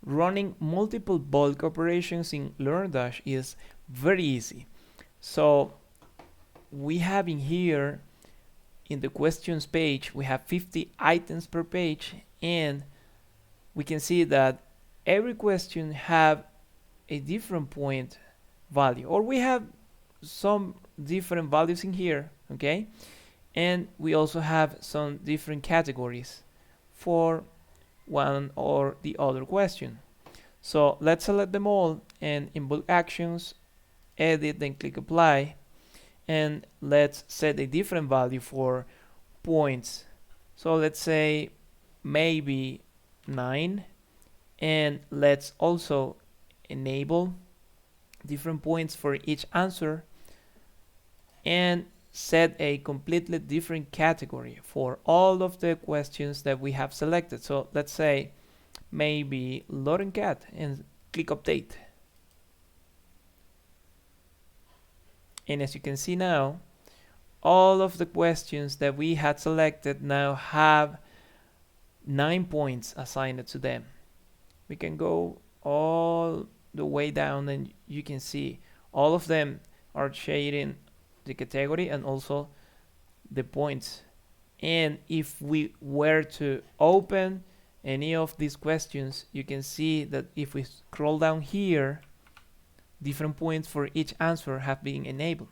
running multiple bulk operations in LearnDash is very easy. So we have in here in the questions page, we have 50 items per page, and we can see that every question have a different point value, or we have some different values in here, okay? And we also have some different categories for one or the other question. So let's select them all, and in bulk actions, edit, then click apply, and let's set a different value for points. So let's say maybe 9, and let's also enable different points for each answer and set a completely different category for all of the questions that we have selected. So let's say maybe Lauren Cat, and click update. And as you can see now, all of the questions that we had selected now have 9 points assigned to them. We can go all the way down, and you can see all of them are shading the category and also the points. And if we were to open any of these questions, you can see that if we scroll down here, different points for each answer have been enabled.